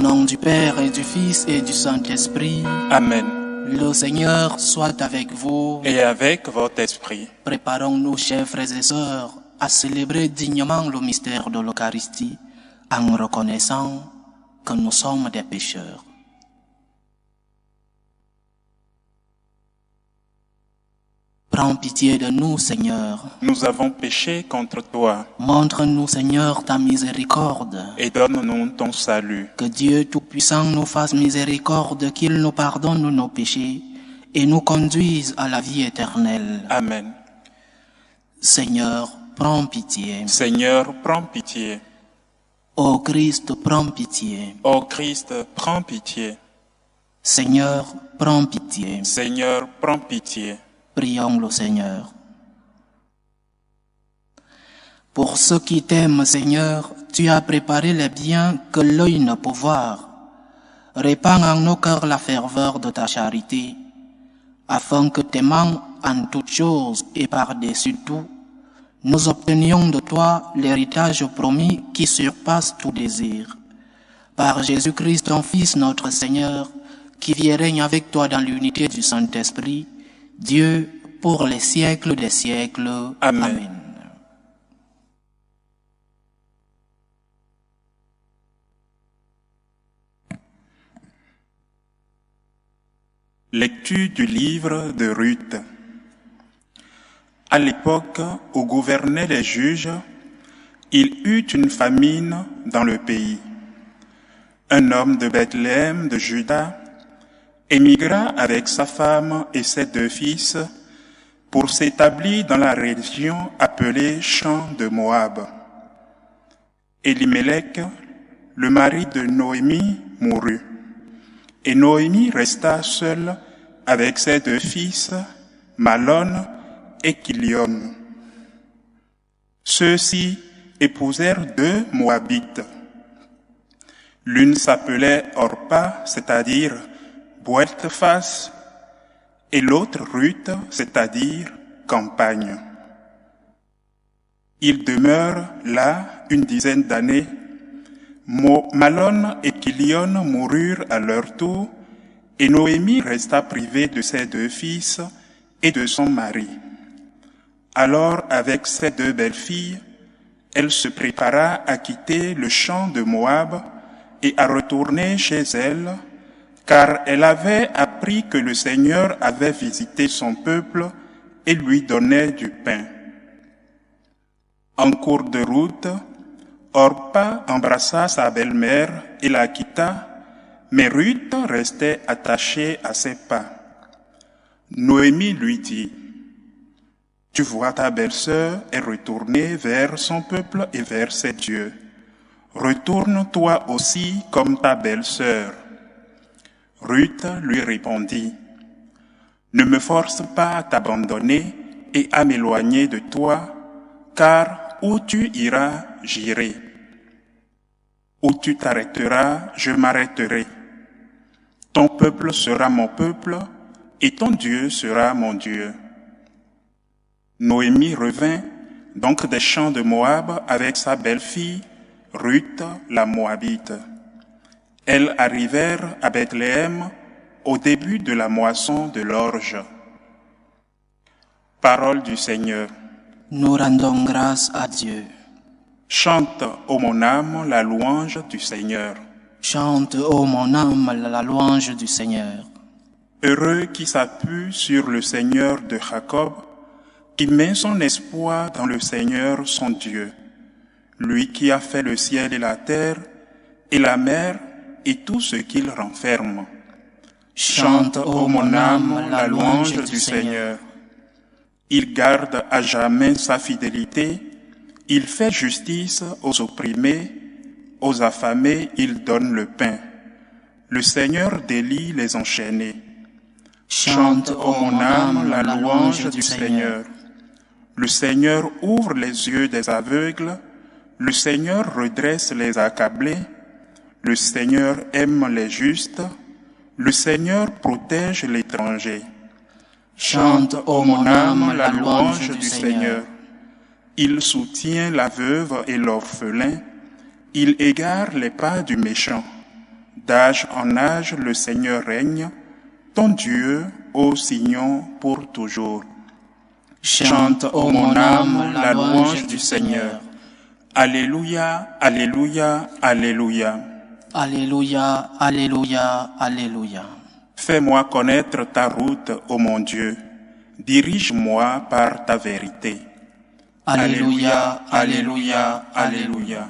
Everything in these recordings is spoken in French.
nom du Père et du Fils et du Saint-Esprit. Amen. Le Seigneur soit avec vous. Et avec votre esprit. Préparons-nous, chers frères et sœurs, à célébrer dignement le mystère de l'Eucharistie en reconnaissant que nous sommes des pécheurs. Prends pitié de nous, Seigneur. Nous avons péché contre toi. Montre-nous, Seigneur, ta miséricorde. Et donne-nous ton salut. Que Dieu Tout-Puissant nous fasse miséricorde, qu'il nous pardonne nos péchés et nous conduise à la vie éternelle. Amen. Seigneur, prends pitié. Seigneur, prends pitié. Ô Christ, prends pitié. Ô Christ, prends pitié. Seigneur, prends pitié. Seigneur, prends pitié. Prions le Seigneur. Pour ceux qui t'aiment, Seigneur, tu as préparé les biens que l'œil ne peut voir. Répands en nos cœurs la ferveur de ta charité, afin que t'aimant en toutes choses et par-dessus tout, nous obtenions de toi l'héritage promis qui surpasse tout désir. Par Jésus-Christ, ton Fils, notre Seigneur, qui vit et règne avec toi dans l'unité du Saint-Esprit, Dieu, pour les siècles des siècles. Amen. Amen. Lecture du livre de Ruth. À l'époque où gouvernaient les juges, il eut une famine dans le pays. Un homme de Bethléem de Juda émigra avec sa femme et ses 2 fils pour s'établir dans la région appelée Champ de Moab. Elimelech, le mari de Noémie, mourut, et Noémie resta seule avec ses 2 fils, Malon et Kilion. Ceux-ci épousèrent 2 Moabites. L'une s'appelait Orpa, c'est-à-dire volte-face, et l'autre Ruth, c'est-à-dire campagne. Ils demeurent là une dizaine d'années. Malon et Kilion moururent à leur tour, et Noémie resta privée de ses 2 fils et de son mari. Alors, avec ses 2 belles-filles, elle se prépara à quitter le champ de Moab et à retourner chez elle, car elle avait appris que le Seigneur avait visité son peuple et lui donnait du pain. En cours de route, Orpa embrassa sa belle-mère et la quitta, mais Ruth restait attachée à ses pas. Noémie lui dit: « Tu vois, ta belle-sœur est retournée vers son peuple et vers ses dieux. Retourne toi aussi comme ta belle-sœur. » Ruth lui répondit: « Ne me force pas à t'abandonner et à m'éloigner de toi, car où tu iras, j'irai. Où tu t'arrêteras, je m'arrêterai. Ton peuple sera mon peuple, et ton Dieu sera mon Dieu. » Noémie revint donc des champs de Moab avec sa belle-fille, Ruth la Moabite. Elles arrivèrent à Bethléem au début de la moisson de l'orge. Parole du Seigneur. Nous rendons grâce à Dieu. Chante, ô mon âme, la louange du Seigneur. Chante, ô mon âme, la louange du Seigneur. Heureux qui s'appuie sur le Seigneur de Jacob, qui met son espoir dans le Seigneur son Dieu, lui qui a fait le ciel et la terre, et la mer, et tout ce qu'il renferme. Chante, ô mon âme, la louange du Seigneur. Il garde à jamais sa fidélité, il fait justice aux opprimés, aux affamés il donne le pain. Le Seigneur délie les enchaînés. Chante, ô mon âme, la louange du Seigneur. Le Seigneur ouvre les yeux des aveugles, le Seigneur redresse les accablés, le Seigneur aime les justes, le Seigneur protège l'étranger. Chante, ô mon âme, la louange du Seigneur. Il soutient la veuve et l'orphelin, il égare les pas du méchant. D'âge en âge, le Seigneur règne, ton Dieu, ô Sion, pour toujours. Chante, ô mon âme, la louange du Seigneur. Alléluia, Alléluia, Alléluia. Alléluia, Alléluia, Alléluia. Fais-moi connaître ta route, ô mon Dieu. Dirige-moi par ta vérité. Alléluia, Alléluia, Alléluia.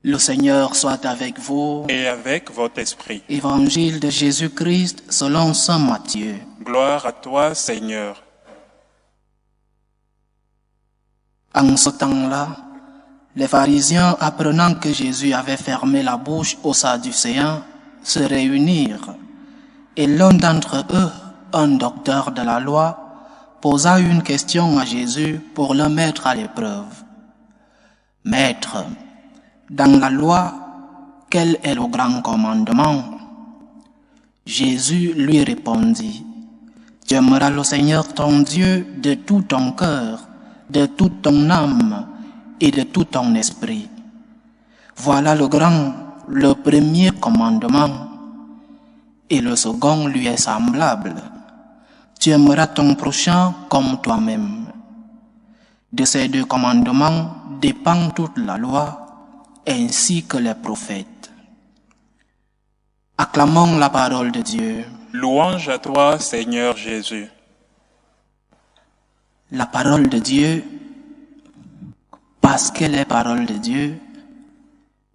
Le Seigneur soit avec vous. Et avec votre esprit. Évangile de Jésus-Christ selon saint Matthieu. Gloire à toi, Seigneur. En ce temps-là, les pharisiens, apprenant que Jésus avait fermé la bouche aux Sadducéens, se réunirent. Et l'un d'entre eux, un docteur de la loi, posa une question à Jésus pour le mettre à l'épreuve. « Maître, dans la loi, quel est le grand commandement ?» Jésus lui répondit, « Tu aimeras le Seigneur ton Dieu de tout ton cœur, de toute ton âme et de tout ton esprit. Voilà le premier commandement, et le second lui est semblable. Tu aimeras ton prochain comme toi-même. De ces deux commandements dépend toute la loi, ainsi que les prophètes. » Acclamons la parole de Dieu. Louange à toi, Seigneur Jésus. La parole de Dieu, parce qu'elle est parole de Dieu,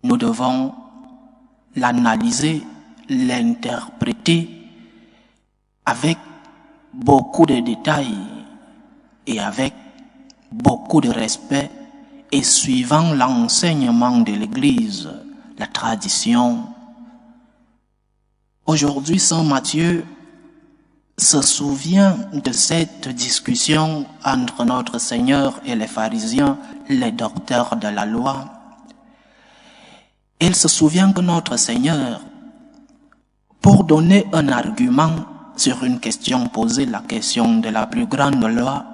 nous devons l'analyser, l'interpréter avec beaucoup de détails et avec beaucoup de respect et suivant l'enseignement de l'Église, la tradition. Aujourd'hui, saint Matthieu se souvient de cette discussion entre notre Seigneur et les pharisiens, les docteurs de la loi. Il se souvient que notre Seigneur, pour donner un argument sur une question posée, la question de la plus grande loi,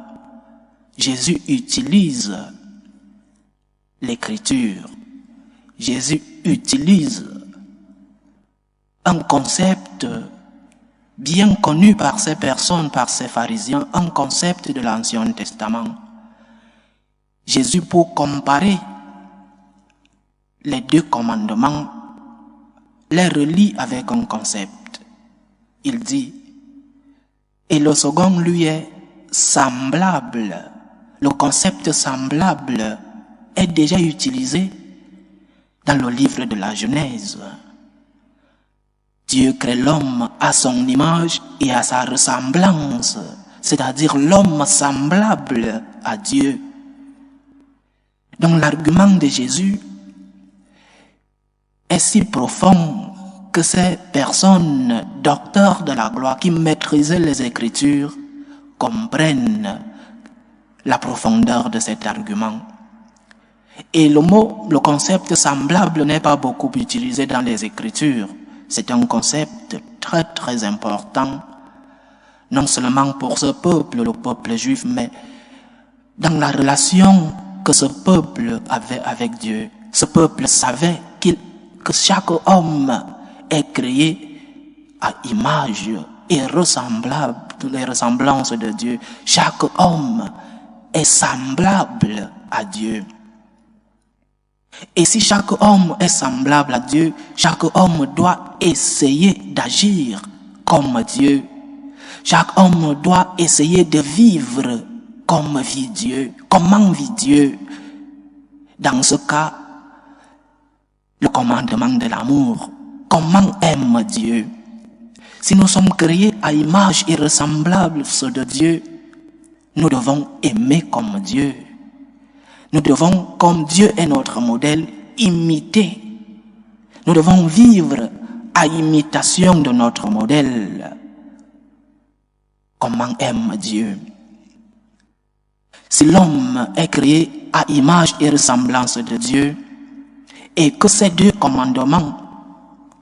Jésus utilise l'écriture. Jésus utilise un concept bien connu par ces personnes, par ces pharisiens, un concept de l'Ancien Testament. Jésus, pour comparer les deux commandements, les relie avec un concept. Il dit, et le second lui est semblable. Le concept semblable est déjà utilisé dans le livre de la Genèse. Dieu crée l'homme à son image et à sa ressemblance, c'est-à-dire l'homme semblable à Dieu. Donc l'argument de Jésus est si profond que ces personnes, docteurs de la gloire, qui maîtrisaient les Écritures, comprennent la profondeur de cet argument. Et le concept semblable n'est pas beaucoup utilisé dans les Écritures. C'est un concept très très important, non seulement pour ce peuple, le peuple juif, mais dans la relation que ce peuple avait avec Dieu. Ce peuple savait que chaque homme est créé à image et ressemblable, les ressemblances de Dieu. Chaque homme est semblable à Dieu. Et si chaque homme est semblable à Dieu, chaque homme doit essayer d'agir comme Dieu. Chaque homme doit essayer de vivre comme vit Dieu. Comment vit Dieu? Dans ce cas, le commandement de l'amour. Comment aime Dieu? Si nous sommes créés à image et ressemblance de Dieu, nous devons aimer comme Dieu. Nous devons, comme Dieu est notre modèle, imiter. Nous devons vivre à imitation de notre modèle. Comment aime Dieu? Si l'homme est créé à image et ressemblance de Dieu, et que ces deux commandements,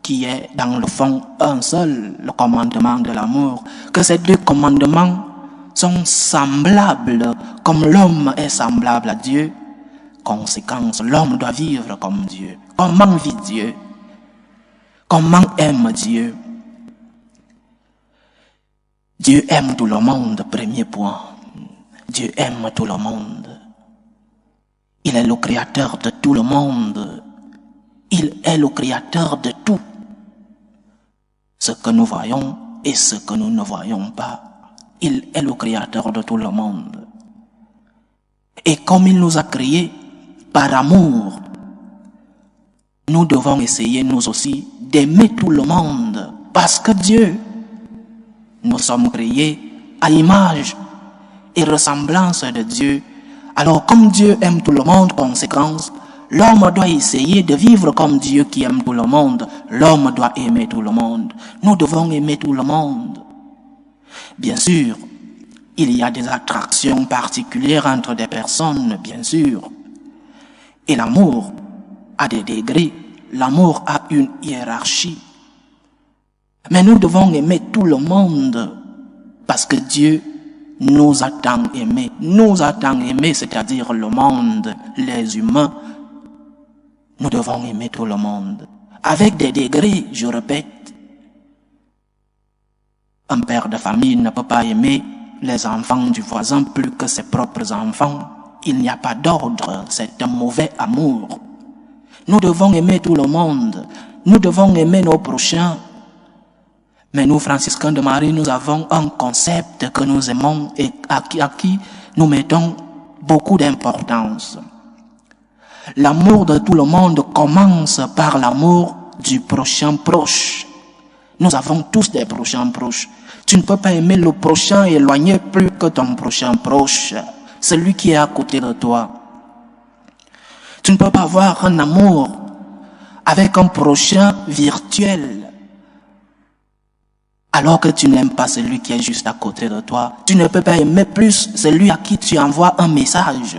qui est dans le fond un seul, le commandement de l'amour, que ces deux commandements sont semblables, comme l'homme est semblable à Dieu, conséquence, l'homme doit vivre comme Dieu. Comment vit Dieu? Comment aime Dieu? Dieu aime tout le monde, premier point. Dieu aime tout le monde. Il est le créateur de tout le monde. Il est le créateur de tout. Ce que nous voyons et ce que nous ne voyons pas. Il est le créateur de tout le monde. Et comme il nous a créés par amour, nous devons essayer nous aussi d'aimer tout le monde. Parce que Dieu, nous sommes créés à l'image et ressemblance de Dieu. Alors comme Dieu aime tout le monde, conséquence, l'homme doit essayer de vivre comme Dieu qui aime tout le monde. L'homme doit aimer tout le monde. Nous devons aimer tout le monde. Bien sûr, il y a des attractions particulières entre des personnes, bien sûr. Et l'amour a des degrés. L'amour a une hiérarchie. Mais nous devons aimer tout le monde parce que Dieu nous a tant aimés. Nous a tant aimés, c'est-à-dire le monde, les humains. Nous devons aimer tout le monde. Avec des degrés, je répète. Un père de famille ne peut pas aimer les enfants du voisin plus que ses propres enfants. Il n'y a pas d'ordre, c'est un mauvais amour. Nous devons aimer tout le monde. Nous devons aimer nos prochains. Mais nous, franciscains de Marie, nous avons un concept que nous aimons et à qui nous mettons beaucoup d'importance. L'amour de tout le monde commence par l'amour du prochain proche. Nous avons tous des prochains proches. Tu ne peux pas aimer le prochain éloigné plus que ton prochain proche, celui qui est à côté de toi. Tu ne peux pas avoir un amour avec un prochain virtuel alors que tu n'aimes pas celui qui est juste à côté de toi. Tu ne peux pas aimer plus celui à qui tu envoies un message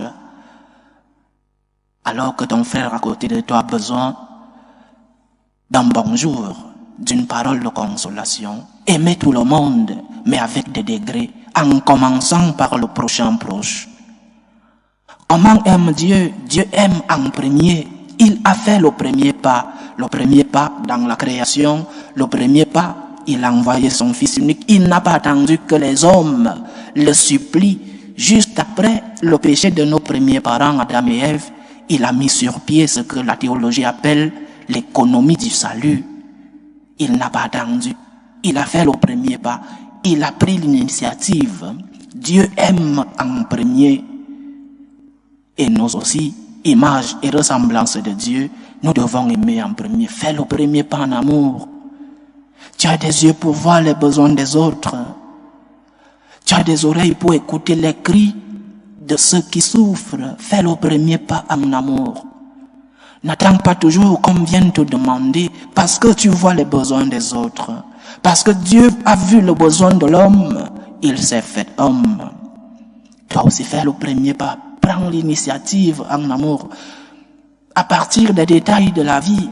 alors que ton frère à côté de toi a besoin d'un bonjour, d'une parole de consolation. Aimer tout le monde, mais avec des degrés, en commençant par le prochain proche. Comment aime Dieu? Dieu aime en premier. Il a fait le premier pas dans la création, le premier pas, il a envoyé son Fils unique. Il n'a pas attendu que les hommes le supplient. Juste après le péché de nos premiers parents, Adam et Ève, il a mis sur pied ce que la théologie appelle l'économie du salut. Il n'a pas attendu. Il a fait le premier pas. Il a pris l'initiative. Dieu aime en premier. Et nous aussi, image et ressemblance de Dieu, nous devons aimer en premier. Fais le premier pas en amour. Tu as des yeux pour voir les besoins des autres. Tu as des oreilles pour écouter les cris de ceux qui souffrent. Fais le premier pas en amour. N'attends pas toujours qu'on vienne te demander parce que tu vois les besoins des autres. Parce que Dieu a vu le besoin de l'homme, il s'est fait homme. Toi aussi fais le premier pas. Prends l'initiative en amour. À partir des détails de la vie,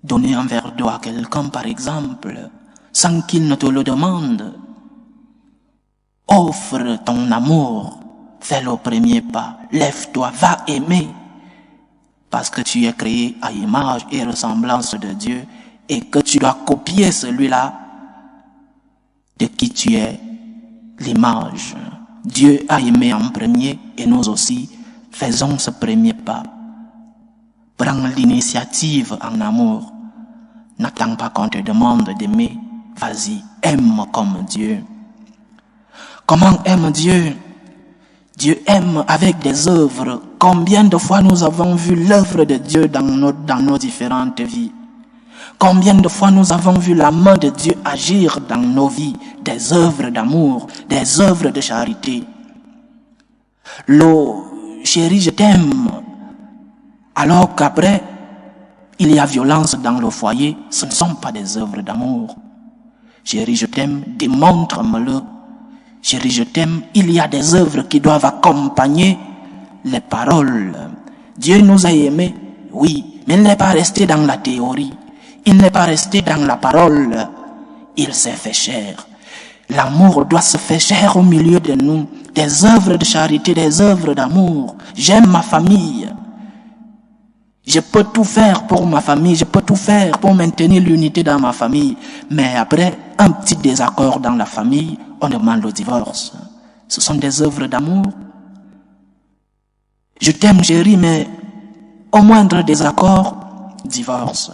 donner un verre d'eau à quelqu'un par exemple, sans qu'il ne te le demande. Offre ton amour. Fais le premier pas. Lève-toi, va aimer. Parce que tu es créé à image et ressemblance de Dieu et que tu dois copier celui-là de qui tu es l'image. Dieu a aimé en premier et nous aussi faisons ce premier pas. Prends l'initiative en amour. N'attends pas qu'on te demande d'aimer. Vas-y, aime comme Dieu. Comment aime Dieu? Dieu aime avec des œuvres. Combien de fois nous avons vu l'œuvre de Dieu dans nos différentes vies? Combien de fois nous avons vu la main de Dieu agir dans nos vies? Des œuvres d'amour, des œuvres de charité. Le chéri, je t'aime. Alors qu'après, il y a violence dans le foyer, ce ne sont pas des œuvres d'amour. Chéri, je t'aime, démontre-me-le. Chéri, je t'aime, il y a des œuvres qui doivent accompagner les paroles. Dieu nous a aimés, oui, mais il n'est pas resté dans la théorie. Il n'est pas resté dans la parole. Il s'est fait chair. L'amour doit se faire chair au milieu de nous. Des œuvres de charité, des œuvres d'amour. J'aime ma famille. Je peux tout faire pour ma famille, je peux tout faire pour maintenir l'unité dans ma famille. Mais après, un petit désaccord dans la famille, on demande le divorce. Ce sont des œuvres d'amour. Je t'aime chérie, mais au moindre désaccord, divorce.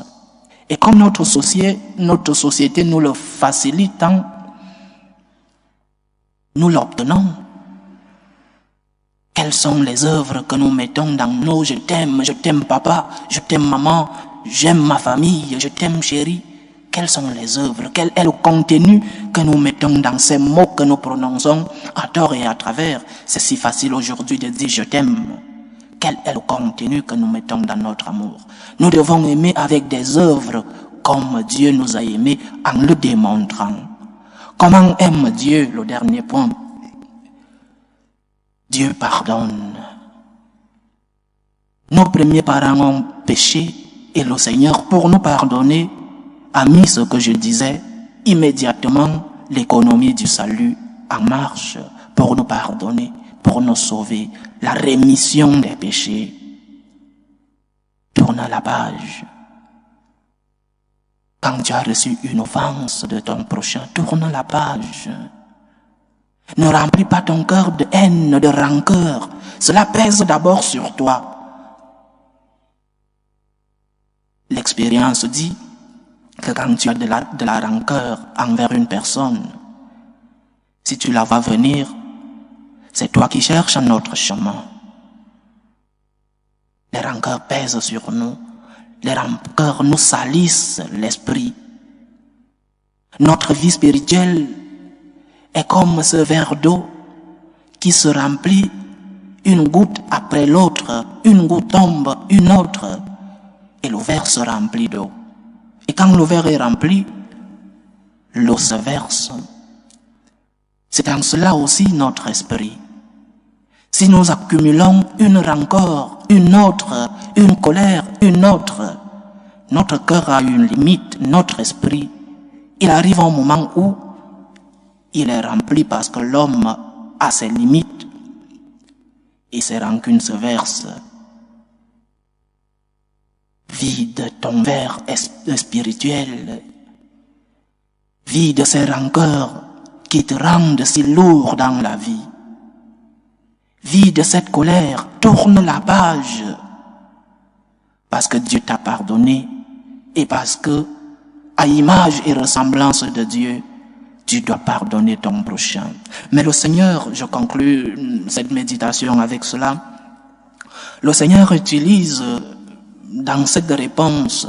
Et comme notre société nous le facilite, nous l'obtenons. Quelles sont les œuvres que nous mettons dans nos je t'aime papa, je t'aime maman, j'aime ma famille, je t'aime chérie. Quelles sont les œuvres, quel est le contenu que nous mettons dans ces mots que nous prononçons à tort et à travers? C'est si facile aujourd'hui de dire je t'aime. Quel est le contenu que nous mettons dans notre amour? Nous devons aimer avec des œuvres comme Dieu nous a aimés en le démontrant. Comment aime Dieu? Le dernier point. Dieu pardonne. Nos premiers parents ont péché et le Seigneur, pour nous pardonner, a mis ce que je disais, immédiatement l'économie du salut en marche pour nous pardonner, pour nous sauver, la rémission des péchés. Tourne la page. Quand tu as reçu une offense de ton prochain, tourne la page. Ne remplis pas ton cœur de haine, de rancœur. Cela pèse d'abord sur toi. L'expérience dit que quand tu as de la rancœur envers une personne, si tu la vois venir, c'est toi qui cherches un autre chemin. Les rancœurs pèsent sur nous. Les rancœurs nous salissent l'esprit. Notre vie spirituelle est comme ce verre d'eau qui se remplit une goutte après l'autre, une goutte tombe, une autre, et le verre se remplit d'eau. Et quand le verre est rempli, l'eau se verse. C'est en cela aussi notre esprit. Si nous accumulons une rancœur, une autre, une colère, une autre, notre cœur a une limite, notre esprit. Il arrive un moment où il est rempli parce que l'homme a ses limites et ses rancunes se versent. Vide ton verre spirituel. Vide ces rancœurs qui te rendent si lourd dans la vie. Vide cette colère, tourne la page. Parce que Dieu t'a pardonné et parce que, à image et ressemblance de Dieu, tu dois pardonner ton prochain. Mais le Seigneur, je conclus cette méditation avec cela, le Seigneur utilise dans cette réponse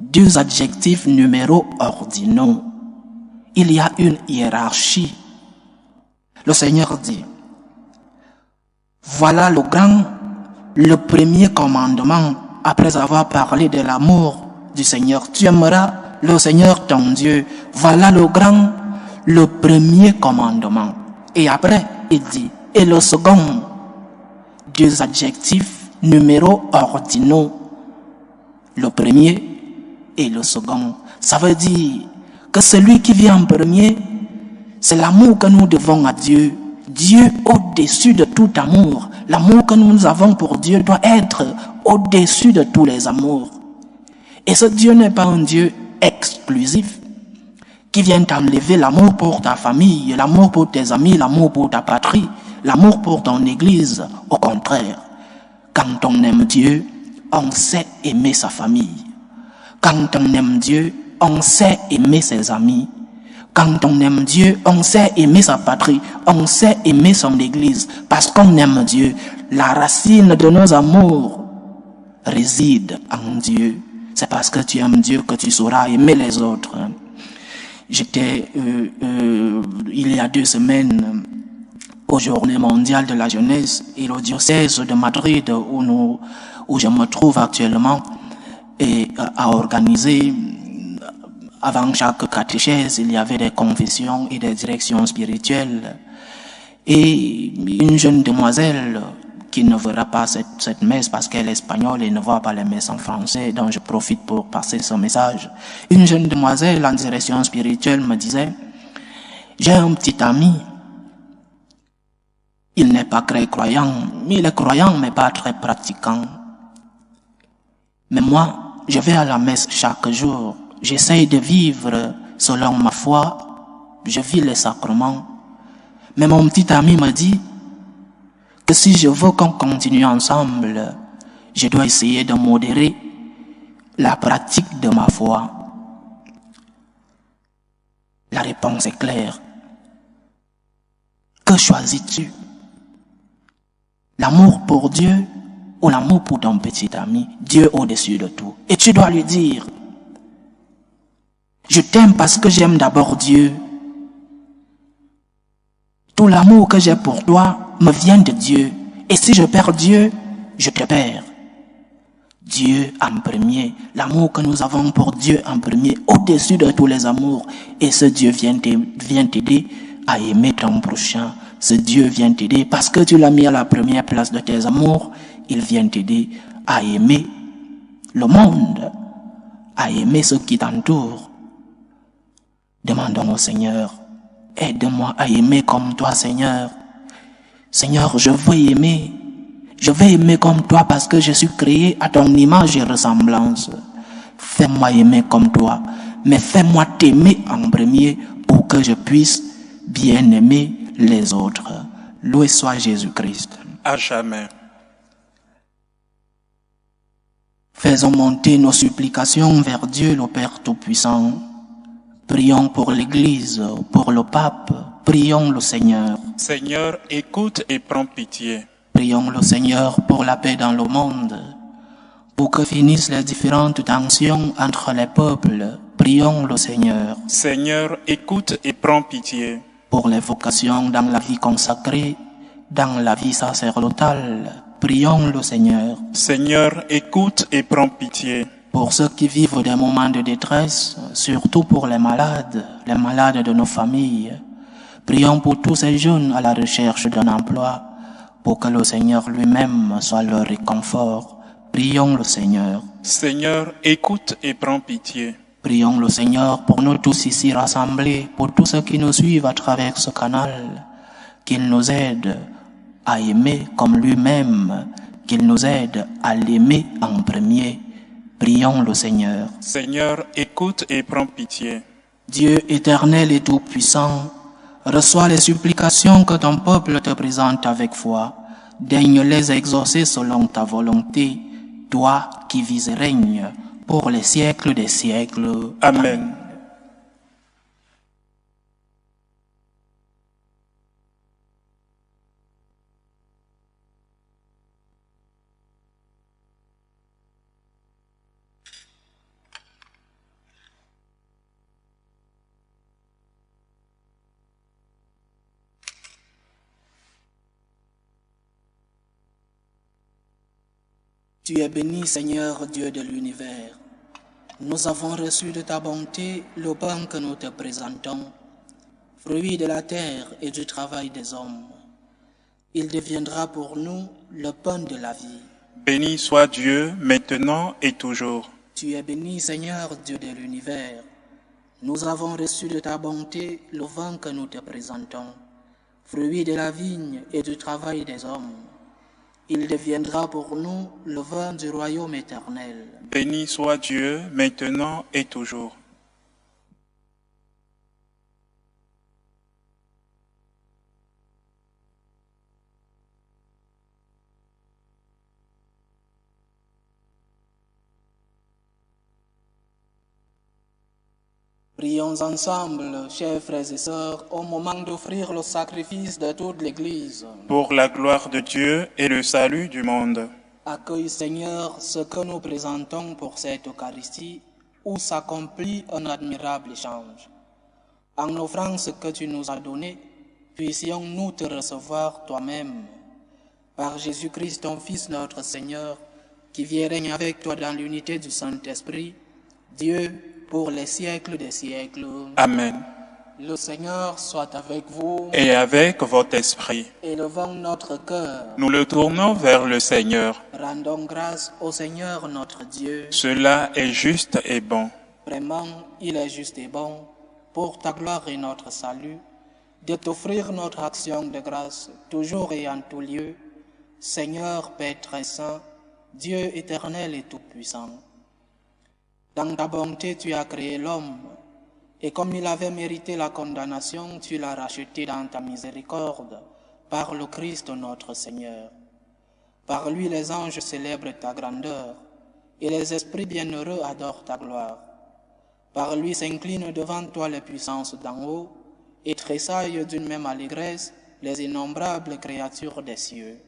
deux adjectifs numéros ordinaux. Il y a une hiérarchie. Le Seigneur dit, voilà le premier commandement, après avoir parlé de l'amour du Seigneur. Tu aimeras le Seigneur ton Dieu. Voilà le premier commandement. Et après, il dit, et le second, deux adjectifs numéros ordinaux. Le premier et le second. Ça veut dire que celui qui vient en premier, c'est l'amour que nous devons à Dieu. Dieu au-dessus de tout amour. L'amour que nous avons pour Dieu doit être au-dessus de tous les amours. Et ce Dieu n'est pas un Dieu exclusif qui vient t'enlever l'amour pour ta famille, l'amour pour tes amis, l'amour pour ta patrie, l'amour pour ton église. Au contraire, quand on aime Dieu, on sait aimer sa famille. Quand on aime Dieu, on sait aimer ses amis. Quand on aime Dieu, on sait aimer sa patrie, on sait aimer son église. Parce qu'on aime Dieu, la racine de nos amours réside en Dieu. C'est parce que tu aimes Dieu que tu sauras aimer les autres. J'étais, il y a 2 semaines, aux Journées mondiales de la jeunesse et le diocèse de Madrid où je me trouve actuellement et à organiser. Avant chaque catéchèse, il y avait des confessions et des directions spirituelles. Et une jeune demoiselle qui ne verra pas cette messe parce qu'elle est espagnole et ne voit pas les messes en français, dont je profite pour passer ce message. Une jeune demoiselle en direction spirituelle me disait, J'ai un petit ami. Il n'est pas très croyant, mais il est croyant, mais pas très pratiquant. Mais moi, je vais à la messe chaque jour. J'essaye de vivre selon ma foi. Je vis les sacrements. Mais mon petit ami me dit que si je veux qu'on continue ensemble, je dois essayer de modérer la pratique de ma foi. La réponse est claire. Que choisis-tu? L'amour pour Dieu ou l'amour pour ton petit ami? Dieu au-dessus de tout. Et tu dois lui dire, je t'aime parce que j'aime d'abord Dieu. Tout l'amour que j'ai pour toi me vient de Dieu. Et si je perds Dieu, je te perds. Dieu en premier, l'amour que nous avons pour Dieu en premier, au-dessus de tous les amours. Et ce Dieu vient t'aider à aimer ton prochain. Ce Dieu vient t'aider parce que tu l'as mis à la première place de tes amours. Il vient t'aider à aimer le monde, à aimer ceux qui t'entourent. Demandons au Seigneur, aide-moi à aimer comme toi, Seigneur. Seigneur, je veux aimer. Je vais aimer comme toi parce que je suis créé à ton image et ressemblance. Fais-moi aimer comme toi, mais fais-moi t'aimer en premier pour que je puisse bien aimer les autres. Loué soit Jésus-Christ. À jamais. Faisons monter nos supplications vers Dieu le Père Tout-Puissant. Prions pour l'Église, pour le Pape. Prions le Seigneur. Seigneur, écoute et prends pitié. Prions le Seigneur pour la paix dans le monde, pour que finissent les différentes tensions entre les peuples. Prions le Seigneur. Seigneur, écoute et prends pitié. Pour les vocations dans la vie consacrée, dans la vie sacerdotale. Prions le Seigneur. Seigneur, écoute et prends pitié. Pour ceux qui vivent des moments de détresse, surtout pour les malades de nos familles. Prions pour tous ces jeunes à la recherche d'un emploi, pour que le Seigneur lui-même soit leur réconfort. Prions le Seigneur. Seigneur, écoute et prends pitié. Prions le Seigneur pour nous tous ici rassemblés, pour tous ceux qui nous suivent à travers ce canal, qu'il nous aide à aimer comme lui-même, qu'il nous aide à l'aimer en premier. Prions le Seigneur. Seigneur, écoute et prends pitié. Dieu éternel et tout-puissant, reçois les supplications que ton peuple te présente avec foi. Daigne les exaucer selon ta volonté, toi qui vis et règnes pour les siècles des siècles. Amen. Tu es béni, Seigneur Dieu de l'univers. Nous avons reçu de ta bonté le pain que nous te présentons, fruit de la terre et du travail des hommes. Il deviendra pour nous le pain de la vie. Béni soit Dieu, maintenant et toujours. Tu es béni, Seigneur Dieu de l'univers. Nous avons reçu de ta bonté le vin que nous te présentons, fruit de la vigne et du travail des hommes. Il deviendra pour nous le vin du royaume éternel. Béni soit Dieu, maintenant et toujours. Prions ensemble, chers frères et sœurs, au moment d'offrir le sacrifice de toute l'Église. Pour la gloire de Dieu et le salut du monde. Accueille, Seigneur, ce que nous présentons pour cette Eucharistie, où s'accomplit un admirable échange. En offrant ce que tu nous as donné, puissions-nous te recevoir toi-même. Par Jésus-Christ, ton Fils, notre Seigneur, qui vit et règne avec toi dans l'unité du Saint-Esprit, Dieu, pour les siècles des siècles. Amen. Le Seigneur soit avec vous. Et avec votre esprit. Élevons notre cœur. Nous le tournons vers le Seigneur. Rendons grâce au Seigneur notre Dieu. Cela est juste et bon. Vraiment, il est juste et bon, pour ta gloire et notre salut, de t'offrir notre action de grâce, toujours et en tout lieu, Seigneur Père très saint, Dieu éternel et tout-puissant. Dans ta bonté, tu as créé l'homme, et comme il avait mérité la condamnation, tu l'as racheté dans ta miséricorde, par le Christ notre Seigneur. Par lui, les anges célèbrent ta grandeur, et les esprits bienheureux adorent ta gloire. Par lui s'inclinent devant toi les puissances d'en haut, et tressaillent d'une même allégresse les innombrables créatures des cieux.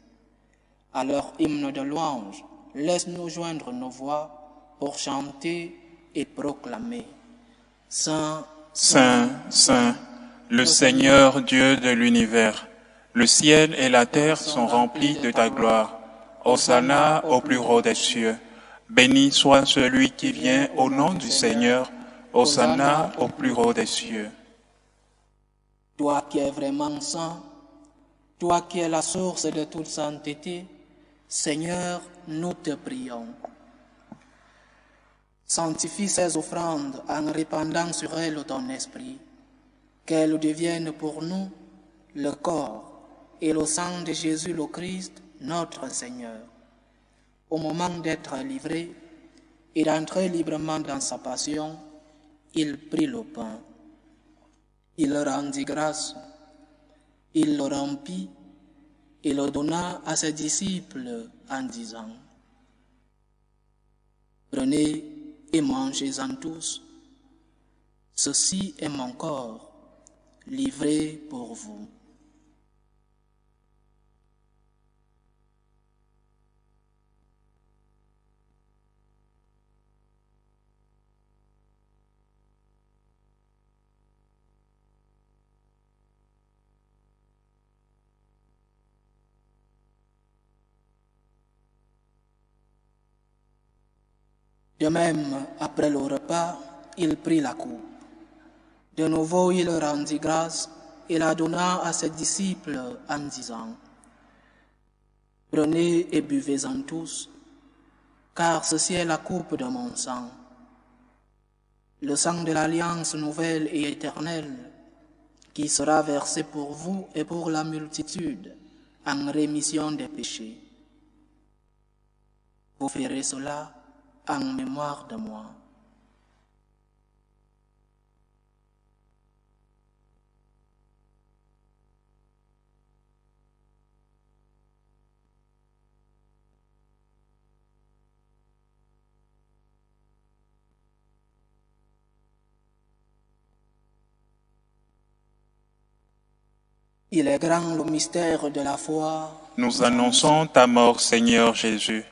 À leur hymne de louange, laisse-nous joindre nos voix pour chanter et proclamer. Saint, Saint, Saint, le Seigneur Dieu de l'univers, le ciel et la terre sont remplis de ta gloire. Hosanna au plus haut des cieux. Béni soit celui qui vient au nom du Seigneur. Hosanna au plus haut des cieux. Toi qui es vraiment saint, toi qui es la source de toute sainteté, Seigneur, nous te prions. Sanctifie ces offrandes en répandant sur elles ton esprit, qu'elles deviennent pour nous le corps et le sang de Jésus le Christ, notre Seigneur. Au moment d'être livré et d'entrer librement dans sa passion, il prit le pain. Il rendit grâce, il le rompit et le donna à ses disciples en disant: Prenez et mangez-en tous. Ceci est mon corps, livré pour vous. De même, après le repas, il prit la coupe. De nouveau, il rendit grâce et la donna à ses disciples en disant: Prenez et buvez-en tous, car ceci est la coupe de mon sang, le sang de l'alliance nouvelle et éternelle, qui sera versé pour vous et pour la multitude en rémission des péchés. Vous ferez cela en mémoire de moi. Il est grand le mystère de la foi. Nous annonçons ta mort, Seigneur Jésus.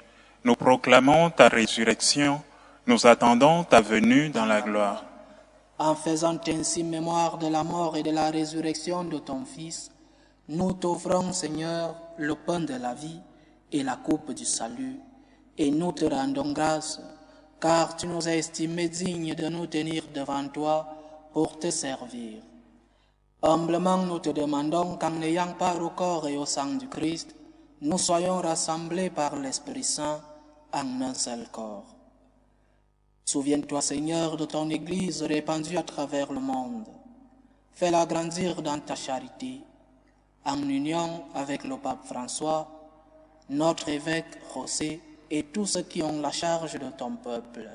Nous proclamons ta résurrection. Nous attendons ta venue dans la gloire. En faisant ainsi mémoire de la mort et de la résurrection de ton Fils, nous t'offrons, Seigneur, le pain de la vie et la coupe du salut, et nous te rendons grâce, car tu nous as estimés dignes de nous tenir devant toi pour te servir. Humblement, nous te demandons qu'en n'ayant part au corps et au sang du Christ, nous soyons rassemblés par l'Esprit Saint en un seul corps. Souviens-toi, Seigneur, de ton Église répandue à travers le monde. Fais-la grandir dans ta charité, en union avec le pape François, notre évêque José et tous ceux qui ont la charge de ton peuple.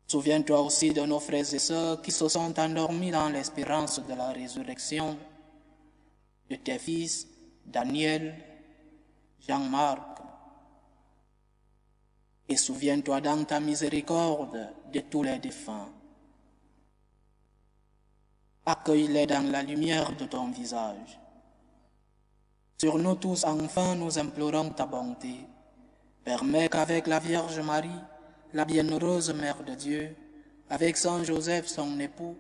Souviens-toi aussi de nos frères et sœurs qui se sont endormis dans l'espérance de la résurrection, de tes fils Daniel, Jean-Marc, et souviens-toi dans ta miséricorde de tous les défunts. Accueille-les dans la lumière de ton visage. Sur nous tous, enfin, nous implorons ta bonté. Permets qu'avec la Vierge Marie, la bienheureuse Mère de Dieu, avec Saint Joseph, son époux,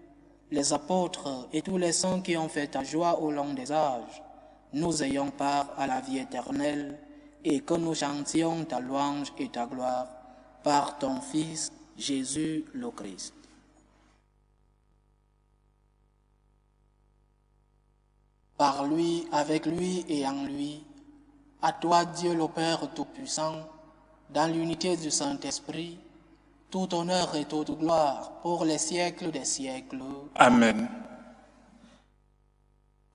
les apôtres et tous les saints qui ont fait ta joie au long des âges, nous ayons part à la vie éternelle et que nous chantions ta louange et ta gloire par ton Fils Jésus le Christ. Par lui, avec lui et en lui, à toi Dieu le Père Tout-Puissant, dans l'unité du Saint-Esprit, tout honneur et toute gloire pour les siècles des siècles. Amen.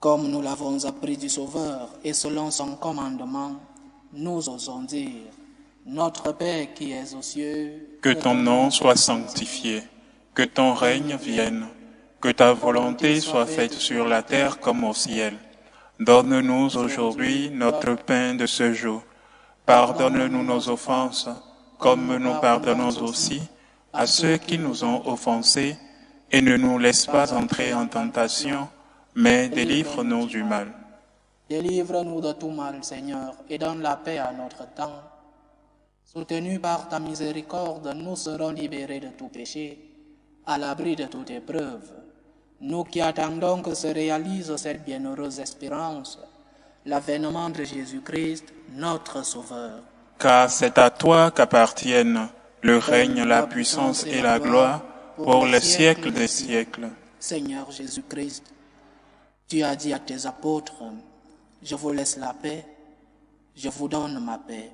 Comme nous l'avons appris du Sauveur et selon son commandement, nous osons dire, Notre Père qui es aux cieux, Que ton nom soit sanctifié, que ton règne vienne, que ta volonté soit faite sur la terre comme au ciel. Donne-nous aujourd'hui notre pain de ce jour. Pardonne-nous nos offenses, comme nous pardonnons aussi à ceux qui nous ont offensés, et ne nous laisse pas entrer en tentation, mais délivre-nous du mal. Délivre-nous de tout mal, Seigneur, et donne la paix à notre temps. Soutenus par ta miséricorde, nous serons libérés de tout péché, à l'abri de toute épreuve. Nous qui attendons que se réalise cette bienheureuse espérance, l'avènement de Jésus-Christ, notre Sauveur. Car c'est à toi qu'appartiennent le règne, la puissance et la gloire pour les siècles des siècles. Seigneur Jésus-Christ, tu as dit à tes apôtres, je vous laisse la paix, je vous donne ma paix.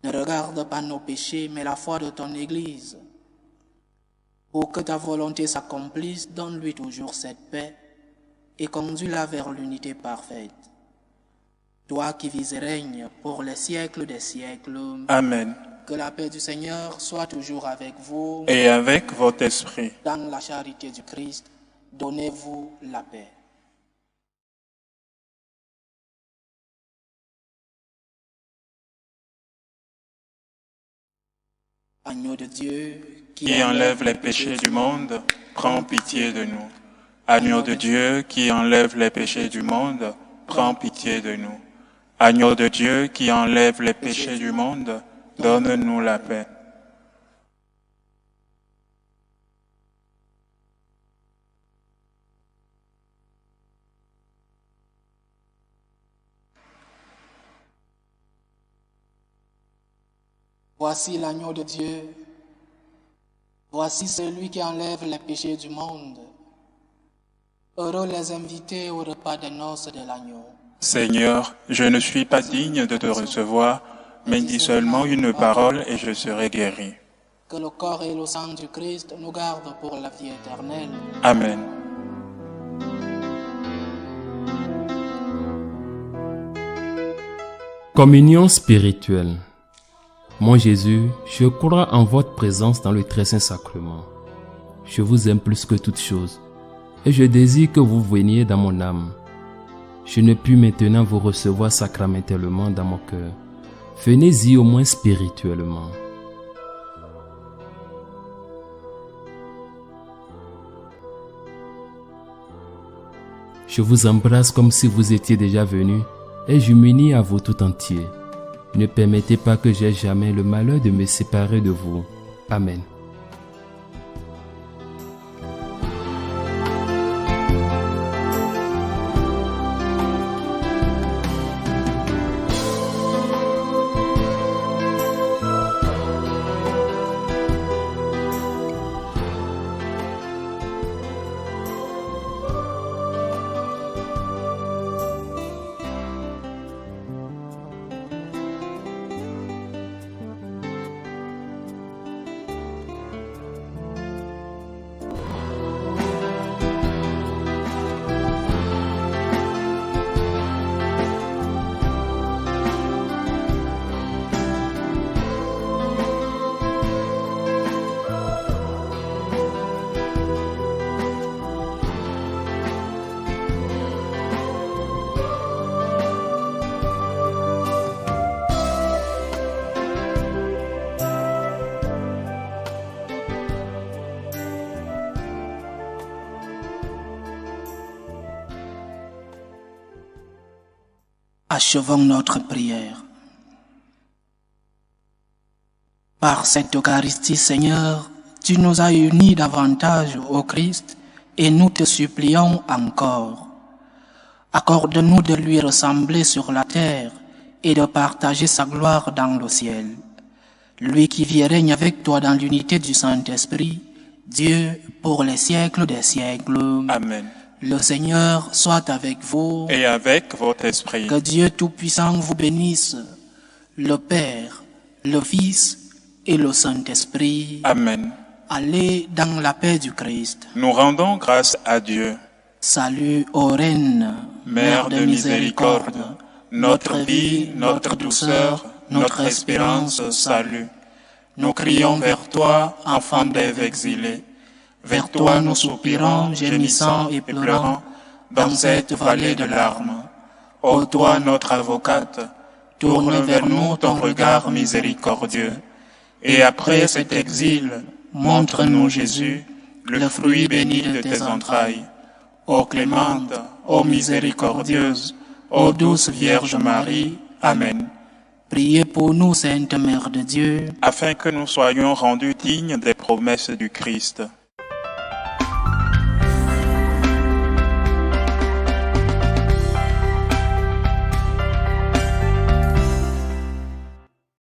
Ne regarde pas nos péchés, mais la foi de ton Église. Pour que ta volonté s'accomplisse, donne-lui toujours cette paix et conduis-la vers l'unité parfaite. Toi qui vis et règnes pour les siècles des siècles. Amen. Que la paix du Seigneur soit toujours avec vous. Et avec votre esprit. Dans la charité du Christ, donnez-vous la paix. Agneau de Dieu, qui enlève les péchés du monde, prends pitié de nous. Agneau de Dieu, qui enlève les péchés du monde, prends pitié de nous. Agneau de Dieu, qui enlève les péchés du monde, donne-nous la paix. Voici l'agneau de Dieu. Voici celui qui enlève les péchés du monde. Heureux les invités au repas des noces de l'agneau. Seigneur, je ne suis pas digne de te recevoir, mais dis seulement une parole et je serai guéri. Que le corps et le sang du Christ nous gardent pour la vie éternelle. Amen. Communion spirituelle. Mon Jésus, je crois en votre présence dans le très saint sacrement. Je vous aime plus que toute chose, et je désire que vous veniez dans mon âme. Je ne puis maintenant vous recevoir sacramentellement dans mon cœur. Venez-y au moins spirituellement. Je vous embrasse comme si vous étiez déjà venu, et je m'unis à vous tout entier. Ne permettez pas que j'aie jamais le malheur de me séparer de vous. Amen. Achevons notre prière. Par cette Eucharistie, Seigneur, tu nous as unis davantage au Christ et nous te supplions encore. Accorde-nous de lui ressembler sur la terre et de partager sa gloire dans le ciel. Lui qui vit et règne avec toi dans l'unité du Saint-Esprit, Dieu pour les siècles des siècles. Amen. Le Seigneur soit avec vous. Et avec votre esprit. Que Dieu Tout-Puissant vous bénisse, le Père, le Fils et le Saint-Esprit. Amen. Allez dans la paix du Christ. Nous rendons grâce à Dieu. Salut, ô Reine, Mère de miséricorde, notre vie, notre douceur, notre espérance, salut. Nous crions vers toi, enfant d'Ève exilée. Vers toi nous soupirons, gémissant et pleurant, dans cette vallée de larmes. Ô toi, notre avocate, tourne vers nous ton regard miséricordieux. Et après cet exil, montre-nous Jésus, le fruit béni de tes entrailles. Ô clémente, ô miséricordieuse, ô douce Vierge Marie. Amen. Priez pour nous, Sainte Mère de Dieu, Afin que nous soyons rendus dignes des promesses du Christ.